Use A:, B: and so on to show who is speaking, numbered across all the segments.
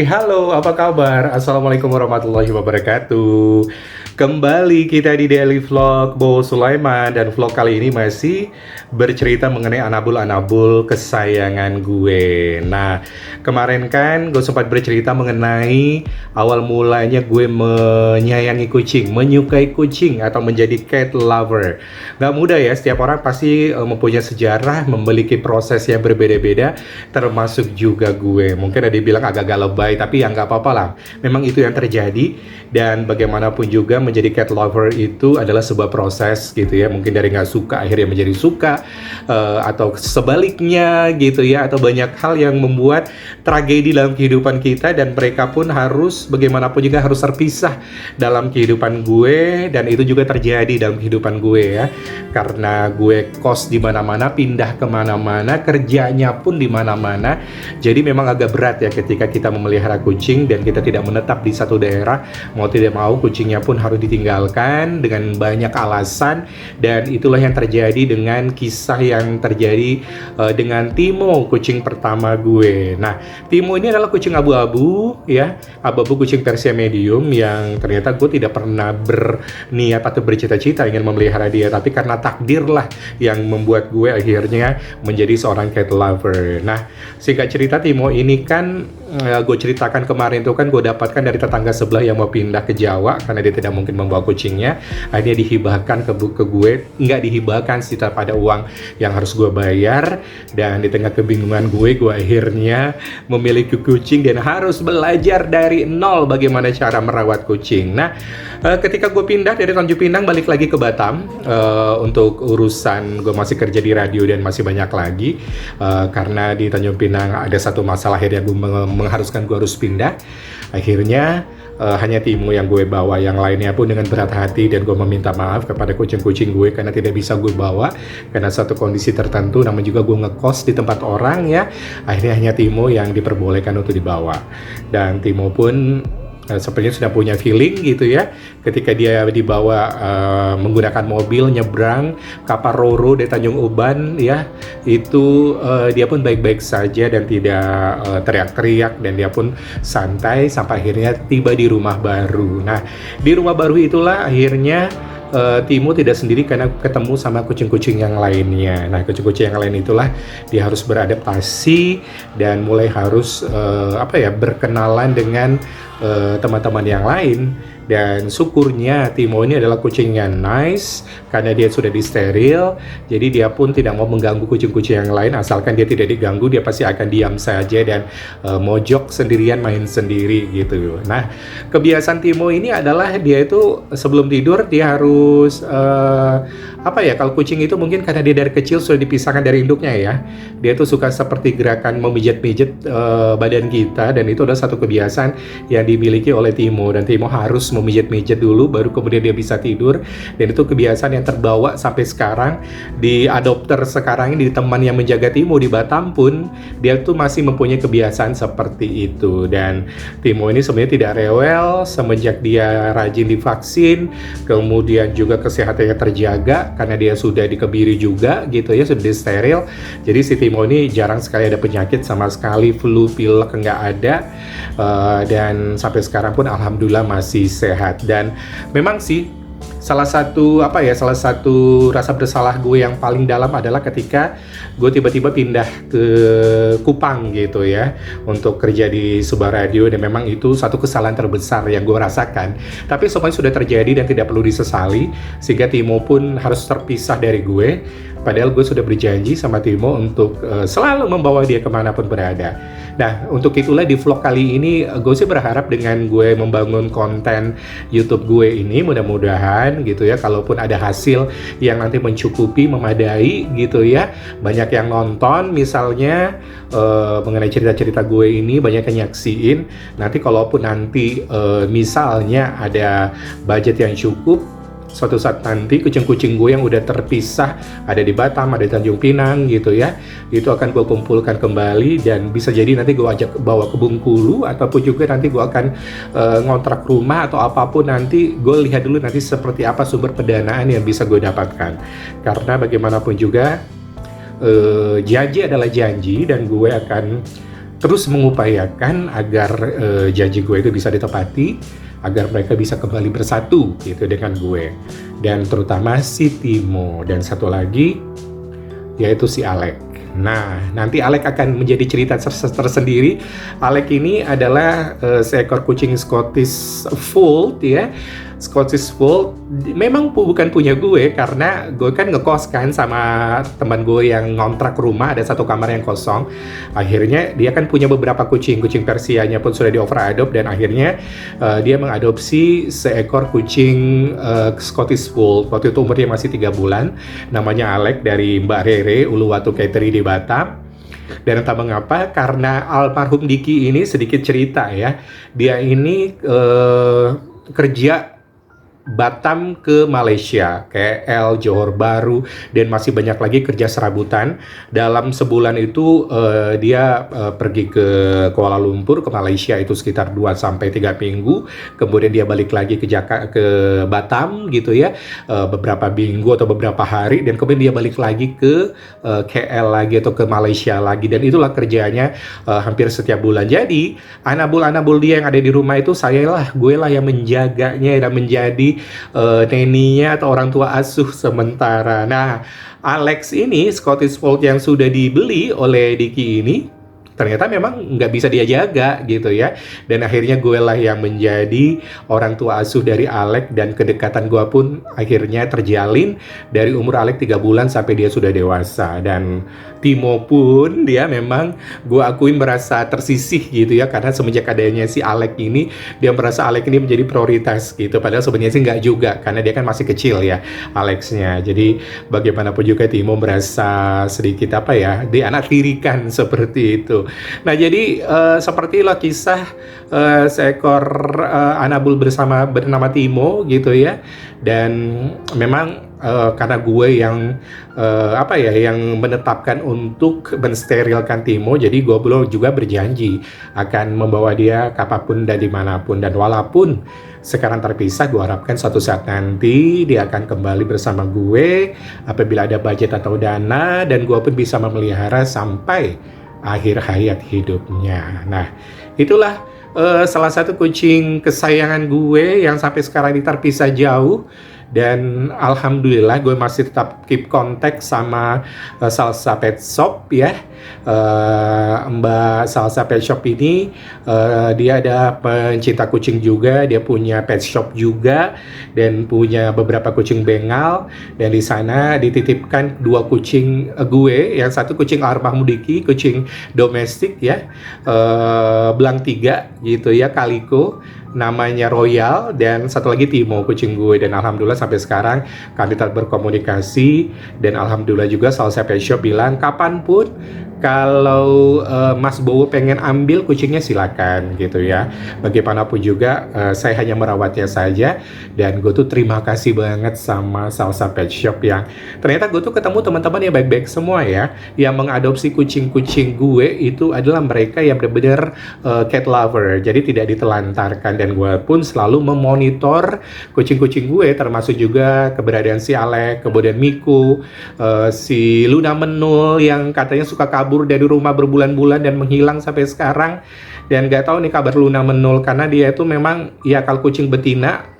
A: Halo, apa kabar? Assalamualaikum warahmatullahi wabarakatuh. Kembali kita di Daily Vlog Bo Sulaiman, dan vlog kali ini masih bercerita mengenai anabul-anabul kesayangan gue. Nah, kemarin kan gue sempat bercerita mengenai awal mulanya gue menyayangi kucing, menyukai kucing atau menjadi cat lover. Gak mudah ya, setiap orang pasti mempunyai sejarah, memiliki proses yang berbeda-beda, termasuk juga gue. Mungkin ada dibilang agak-agak lebay, tapi ya nggak apa-apa lah. Memang itu yang terjadi, dan bagaimanapun juga menjadi cat lover itu adalah sebuah proses gitu ya. Mungkin dari nggak suka akhirnya menjadi suka, atau sebaliknya gitu ya, atau banyak hal yang membuat tragedi dalam kehidupan kita, dan mereka pun harus bagaimanapun juga harus terpisah dalam kehidupan gue, dan itu juga terjadi dalam kehidupan gue ya. Karena gue kos di mana-mana, pindah kemana-mana, kerjanya pun di mana-mana. Jadi memang agak berat ya ketika kita memelihara kucing dan kita tidak menetap di satu daerah. Mau tidak mau kucingnya pun harus ditinggalkan dengan banyak alasan, dan itulah yang terjadi dengan kisah yang terjadi dengan Timo, kucing pertama gue. Nah, Timo ini adalah kucing abu-abu ya, abu-abu kucing Persia medium yang ternyata gue tidak pernah berniat atau bercita-cita ingin memelihara dia, tapi karena takdir lah yang membuat gue akhirnya menjadi seorang cat lover. Nah, singkat cerita, Timo ini kan gue ceritakan kemarin tuh kan gue dapatkan dari tetangga sebelah yang mau pindah ke Jawa karena dia tidak mungkin membawa kucingnya. Akhirnya dihibahkan ke gue, nggak dihibahkan sih, tetap ada uang yang harus gue bayar. Dan di tengah kebingungan gue akhirnya memiliki kucing dan harus belajar dari nol bagaimana cara merawat kucing. Nah, ketika gue pindah dari Tanjung Pinang balik lagi ke Batam untuk urusan gue masih kerja di radio dan masih banyak lagi, karena di Tanjung Pinang ada satu masalah akhirnya gue mengharuskan gue harus pindah. Akhirnya hanya Timo yang gue bawa, yang lainnya pun dengan berat hati, dan gue meminta maaf kepada kucing-kucing gue karena tidak bisa gue bawa karena satu kondisi tertentu, namun juga gue ngekos di tempat orang ya. Akhirnya hanya Timo yang diperbolehkan untuk dibawa, dan Timo pun sepertinya sudah punya feeling gitu ya ketika dia dibawa menggunakan mobil nyebrang Kaparoro di Tanjung Uban ya. Itu dia pun baik-baik saja dan tidak teriak-teriak, dan dia pun santai sampai akhirnya tiba di rumah baru. Nah, di rumah baru itulah akhirnya Timo tidak sendiri karena ketemu sama kucing-kucing yang lainnya. Nah, kucing-kucing yang lain itulah dia harus beradaptasi dan mulai harus berkenalan dengan teman-teman yang lain. Dan syukurnya Timo ini adalah kucing yang nice karena dia sudah disteril, jadi dia pun tidak mau mengganggu kucing-kucing yang lain. Asalkan dia tidak diganggu, dia pasti akan diam saja dan mojok sendirian, main sendiri gitu. Nah, kebiasaan Timo ini adalah dia itu sebelum tidur dia harus kalau kucing itu mungkin karena dia dari kecil sudah dipisahkan dari induknya ya, dia tuh suka seperti gerakan memijat-mijat badan kita, dan itu adalah satu kebiasaan yang dimiliki oleh Timo. Dan Timo harus memijat-mijat dulu baru kemudian dia bisa tidur, dan itu kebiasaan yang terbawa sampai sekarang. Di adopter sekarang ini, di teman yang menjaga Timo di Batam pun dia tuh masih mempunyai kebiasaan seperti itu. Dan Timo ini sebenarnya tidak rewel semenjak dia rajin divaksin, kemudian juga kesehatannya terjaga karena dia sudah dikebiri juga gitu ya, sudah disteril. Jadi si Timo ini jarang sekali ada penyakit, sama sekali flu, pilek nggak ada, dan sampai sekarang pun alhamdulillah masih sehat. Dan memang sih salah satu rasa bersalah gue yang paling dalam adalah ketika gue tiba-tiba pindah ke Kupang gitu ya untuk kerja di sebuah radio, dan memang itu satu kesalahan terbesar yang gue rasakan. Tapi semuanya sudah terjadi dan tidak perlu disesali, sehingga Timo pun harus terpisah dari gue. Padahal gue sudah berjanji sama Timo untuk selalu membawa dia kemanapun berada. Nah, untuk itulah di vlog kali ini gue sih berharap dengan gue membangun konten YouTube gue ini, mudah-mudahan gitu ya, kalaupun ada hasil yang nanti mencukupi, memadai gitu ya, banyak yang nonton misalnya mengenai cerita-cerita gue ini, banyak yang nyaksiin. Nanti kalaupun nanti misalnya ada budget yang cukup, suatu saat nanti kucing-kucing gue yang udah terpisah, ada di Batam, ada di Tanjung Pinang gitu ya, itu akan gue kumpulkan kembali, dan bisa jadi nanti gue ajak bawa ke Bengkulu, ataupun juga nanti gue akan ngontrak rumah atau apapun. Nanti gue lihat dulu nanti seperti apa sumber pendanaan yang bisa gue dapatkan, karena bagaimanapun juga janji adalah janji, dan gue akan terus mengupayakan agar janji gue itu bisa ditepati, agar mereka bisa kembali bersatu gitu dengan gue. Dan terutama si Timo, dan satu lagi yaitu si Alek. Nah, nanti Alek akan menjadi cerita tersendiri. Alek ini adalah seekor kucing Scottish Fold ya. Scottish Fold memang bukan punya gue, karena gue kan ngekos kan sama teman gue yang ngontrak rumah, ada satu kamar yang kosong. Akhirnya dia kan punya beberapa kucing Persianya pun sudah di over adopt, dan akhirnya dia mengadopsi seekor kucing Scottish Fold. Waktu itu umurnya masih 3 bulan, namanya Alek, dari Mbak Rere Uluwatu Catering di Batam. Dan entah mengapa, karena almarhum Diki ini, sedikit cerita ya, dia ini kerja Batam ke Malaysia, KL, Johor Bahru, dan masih banyak lagi kerja serabutan. Dalam sebulan itu dia pergi ke Kuala Lumpur, ke Malaysia itu sekitar 2-3 minggu. Kemudian dia balik lagi ke Batam gitu ya, beberapa minggu atau beberapa hari, dan kemudian dia balik lagi ke KL lagi atau ke Malaysia lagi. Dan itulah kerjanya hampir setiap bulan. Jadi anabul-anabul dia yang ada di rumah itu gue lah yang menjaganya dan menjadi neninya atau orang tua asuh sementara. Nah, Alex ini, Scottish Fold yang sudah dibeli oleh Diki ini, ternyata memang nggak bisa dia jaga gitu ya. Dan akhirnya gue lah yang menjadi orang tua asuh dari Alek, dan kedekatan gue pun akhirnya terjalin dari umur Alek 3 bulan sampai dia sudah dewasa. Dan Timo pun dia memang gue akuin merasa tersisih gitu ya, karena semenjak adanya si Alek ini, dia merasa Alek ini menjadi prioritas gitu. Padahal sebenarnya sih nggak juga, karena dia kan masih kecil ya Alexnya. Jadi bagaimanapun juga Timo merasa sedikit dianaktirikan seperti itu. Nah, jadi sepertilah kisah seekor anabul bernama Timo gitu ya. Dan memang karena gue yang yang menetapkan untuk mensterilkan Timo, jadi gue belum juga berjanji akan membawa dia kapanpun dan dimanapun. Dan walaupun sekarang terpisah, gue harapkan suatu saat nanti dia akan kembali bersama gue apabila ada budget atau dana, dan gue pun bisa memelihara sampai akhir hayat hidupnya. Nah, itulah salah satu kucing kesayangan gue yang sampai sekarang ini terpisah jauh. Dan alhamdulillah gue masih tetap keep kontak sama Salsa Pet Shop ya. Mbak Salsa Pet Shop ini dia ada pencinta kucing juga, dia punya pet shop juga, dan punya beberapa kucing Bengal. Dan di sana dititipkan 2 kucing gue, yang satu kucing almarhum Diki, kucing domestik ya, belang 3 gitu ya, Calico, namanya Royal, dan satu lagi Timo, kucing gue. Dan alhamdulillah sampai sekarang kami tetap berkomunikasi, dan alhamdulillah juga Salsa Pet Shop bilang kapanpun kalau Mas Bowo pengen ambil kucingnya silakan gitu ya. Bagaimanapun juga saya hanya merawatnya saja. Dan gue tuh terima kasih banget sama Salsa Pet Shop yang ternyata gue tuh ketemu teman-teman yang baik-baik semua ya, yang mengadopsi kucing-kucing gue itu adalah mereka yang benar-benar cat lover, jadi tidak ditelantarkan. Dan gue pun selalu memonitor kucing-kucing gue, termasuk juga keberadaan si Alek, kemudian Miku, si Luna Menul yang katanya suka kabur dari rumah berbulan-bulan dan menghilang sampai sekarang. Dan gak tahu nih kabar Luna Menul, karena dia itu memang ya kalau kucing betina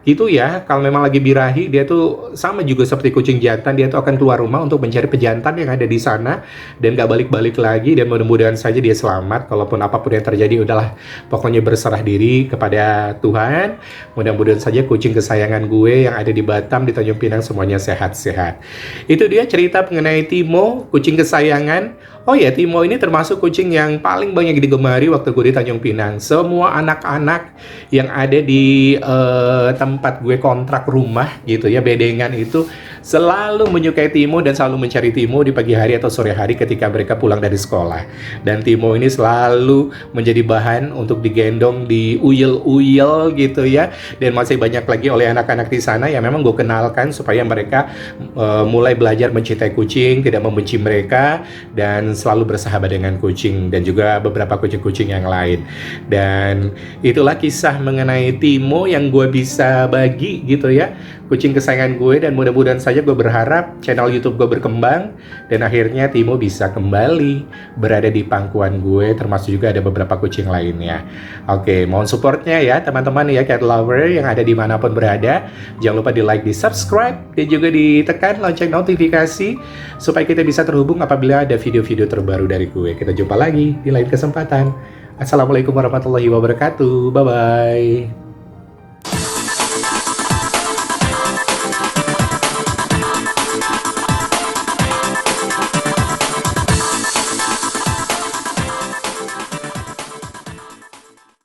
A: gitu ya, kalau memang lagi birahi, dia tuh sama juga seperti kucing jantan, dia tuh akan keluar rumah untuk mencari pejantan yang ada di sana, dan gak balik-balik lagi. Dan mudah-mudahan saja dia selamat. Kalaupun apapun yang terjadi, udahlah pokoknya berserah diri kepada Tuhan. Mudah-mudahan saja kucing kesayangan gue yang ada di Batam, di Tanjung Pinang, semuanya sehat-sehat. Itu dia cerita mengenai Timo, kucing kesayangan. Oh ya, Timo ini termasuk kucing yang paling banyak digemari waktu gue di Tanjung Pinang. Semua anak-anak yang ada di tempat gue kontrak rumah gitu ya, bedengan itu, selalu menyukai Timo dan selalu mencari Timo di pagi hari atau sore hari ketika mereka pulang dari sekolah. Dan Timo ini selalu menjadi bahan untuk digendong, diuyel-uyel gitu ya. Dan masih banyak lagi oleh anak-anak di sana yang memang gue kenalkan supaya mereka mulai belajar mencintai kucing, tidak membenci mereka, dan selalu bersahabat dengan kucing, dan juga beberapa kucing-kucing yang lain. Dan itulah kisah mengenai Timo yang gue bisa bagi gitu ya, kucing kesayangan gue. Dan mudah-mudahan saja saja gue berharap channel YouTube gue berkembang dan akhirnya Timo bisa kembali berada di pangkuan gue, termasuk juga ada beberapa kucing lainnya. Oke, mohon supportnya ya teman-teman ya cat lover yang ada dimanapun berada. Jangan lupa di like, di subscribe, dan juga ditekan lonceng notifikasi supaya kita bisa terhubung apabila ada video-video terbaru dari gue. Kita jumpa lagi di lain kesempatan. Assalamualaikum warahmatullahi wabarakatuh. Bye-bye.